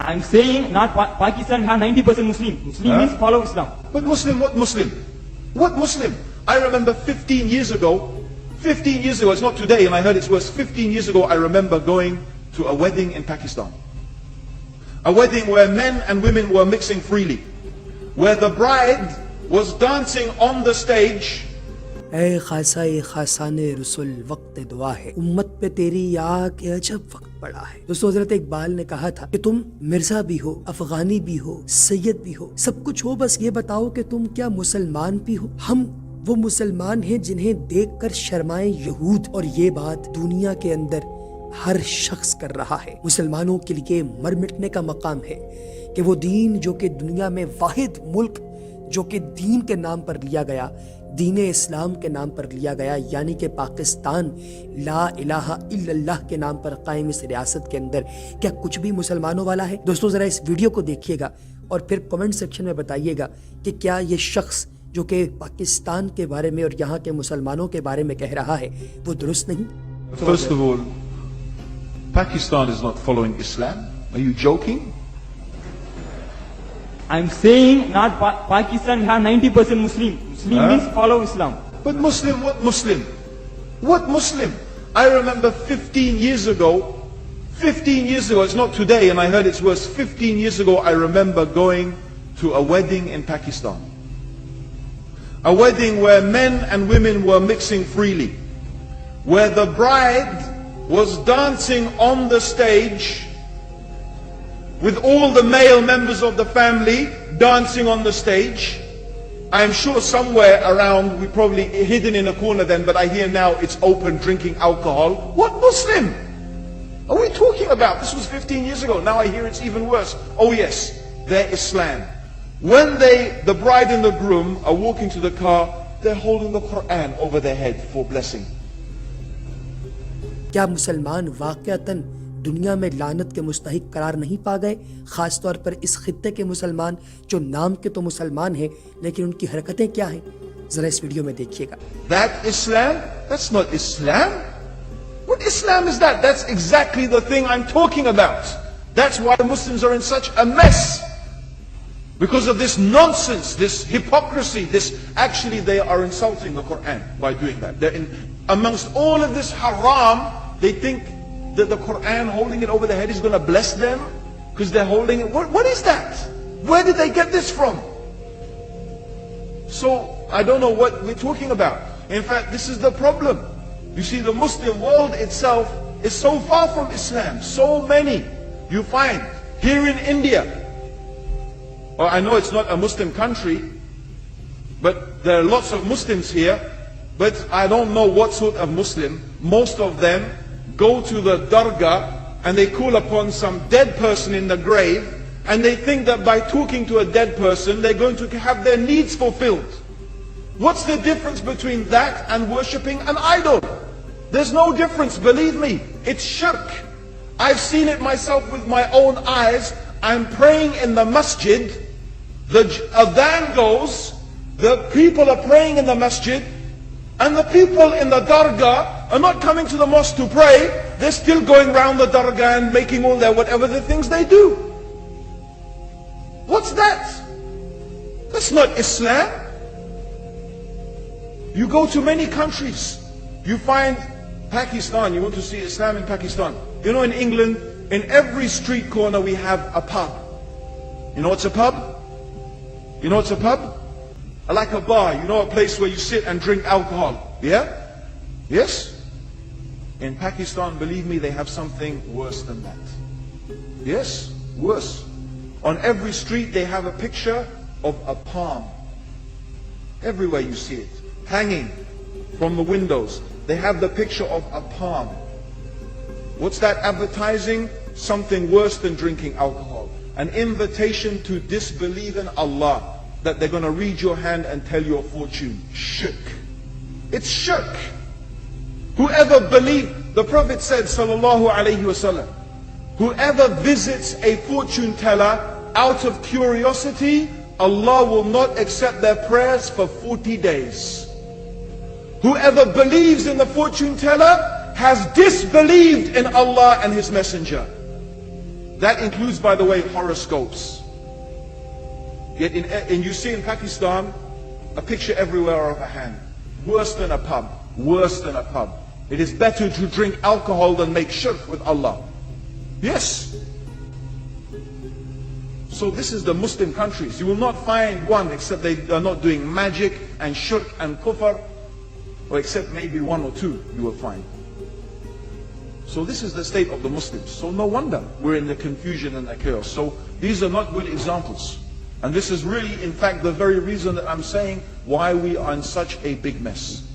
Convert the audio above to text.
I'm saying not Pakistan have 90% Muslim. Muslim means follow Islam. But Muslim, what Muslim? What Muslim? I remember 15 years ago, it's not today and I heard it's worse, 15 years ago I remember going to a wedding in Pakistan. A wedding where men and women were mixing freely. Where the bride was dancing on the stage. ऐ खासाने रसूल वक्त दुआ है, उम्मत पे तेरी याद के अजब वक्त पड़ा है। दोस्तों हजरत इकबाल ने कहा था कि तुम मिर्जा भी हो, अफगानी भी हो, सैयद भी हो, सब कुछ हो, बस ये बताओ कि तुम क्या मुसलमान भी हो। हम वो मुसलमान हैं जिन्हें देखकर शर्माए यहूद, और ये बात दुनिया के अंदर हर शख्स कर रहा है। मुसलमानों के लिए मर मिटने का मकाम है कि वो दीन जो कि दुनिया में वाहिद मुल्क जो कि दीन के नाम पर लिया गया, दीन इस्लाम के नाम पर लिया गया, यानी कि पाकिस्तान ला इलाहा इल्लल्लाह के नाम पर कायम इस रियासत के अंदर क्या कुछ भी मुसलमानों वाला है। दोस्तों जरा इस वीडियो को देखिएगा और फिर कमेंट सेक्शन में बताइएगा कि क्या ये शख्स जो कि पाकिस्तान के बारे में और यहाँ के मुसलमानों के बारे में कह रहा है वो दुरुस्त नहीं। First of all, Pakistan is not following Islam. Are you joking? I'm saying not Pakistan have 90% Muslim. Muslim means follow Islam. But Muslim, what Muslim? What Muslim? I remember 15 years ago, it's not today and I heard it's worse, 15 years ago I remember going to a wedding in Pakistan. A wedding where men and women were mixing freely. Where the bride was dancing on the stage with all the male members of the family dancing on the stage. I'm sure somewhere around, we probably hidden in a corner then, but I hear now it's open, drinking alcohol. What Muslim are we talking about? This was 15 years ago. Now I hear it's even worse. Oh yes, they're Islam. When the bride and the groom are walking to the car, they're holding the Quran over their head for blessing. क्या मुसलमान वाकयातन दुनिया में लानत के मुस्तहिक करार नहीं पा गए, खास तौर पर इस खित्ते के मुसलमान जो नाम के तो मुसलमान हैं लेकिन उनकी हरकतें क्या हैं, जरा इस वीडियो में देखिएगा। That Islam? That's not Islam. What Islam is that? That's exactly the thing I'm talking about. That's why Muslims are in such a mess. Because of this nonsense, this hypocrisy, actually they are insulting the Quran by doing that. Amongst all of this haram, they think that the Quran holding it over their head is going to bless them because they're holding it. What is that? Where did they get this from? So I don't know what we're talking about. In fact, this is the problem. You see, the Muslim world itself is so far from Islam. So many you find here in India. Well, I know it's not a Muslim country, but there are lots of Muslims here. But I don't know what sort of Muslim. Most of them go to the dargah and they call upon some dead person in the grave, and they think that by talking to a dead person they're going to have their needs fulfilled. What's the difference between that and worshipping an idol? There's no difference, believe me. It's shirk. I've seen it myself with my own eyes. I'm praying in the masjid, the adhan goes, the people are praying in the masjid, and the people in the dargah are not coming to the mosque to pray. They're still going around the dargah and making all their whatever the things they do. What's that? That's not Islam. You go to many countries, you find Pakistan, you want to see Islam in Pakistan. You know, in England, in every street corner we have a pub. You know what's a pub? You know what's a pub? Like a bar, you know, a place where you sit and drink alcohol. Yeah? Yes? In Pakistan, believe me, they have something worse than that. Yes? Worse. On every street they have a picture of a palm. Everywhere you see it. Hanging from the windows. They have the picture of a palm. What's that advertising? Something worse than drinking alcohol. An invitation to disbelieve in Allah. That they're going to read your hand and tell your fortune. Shirk. It's shirk. Whoever believes, the Prophet said, sallallahu alayhi wasallam, whoever visits a fortune teller out of curiosity, Allah will not accept their prayers for 40 days. Whoever believes in the fortune teller has disbelieved in Allah and His Messenger. That includes, by the way, horoscopes. Yet and you see in Pakistan, a picture everywhere of a hand. Worse than a pub. Worse than a pub. It is better to drink alcohol than make shirk with Allah. Yes. So this is the Muslim countries. You will not find one except they are not doing magic and shirk and kufr, or except maybe one or two you will find. So this is the state of the Muslims. So no wonder we're in the confusion and the chaos. So these are not good examples. And this is really, in fact, the very reason that I'm saying why we are in such a big mess.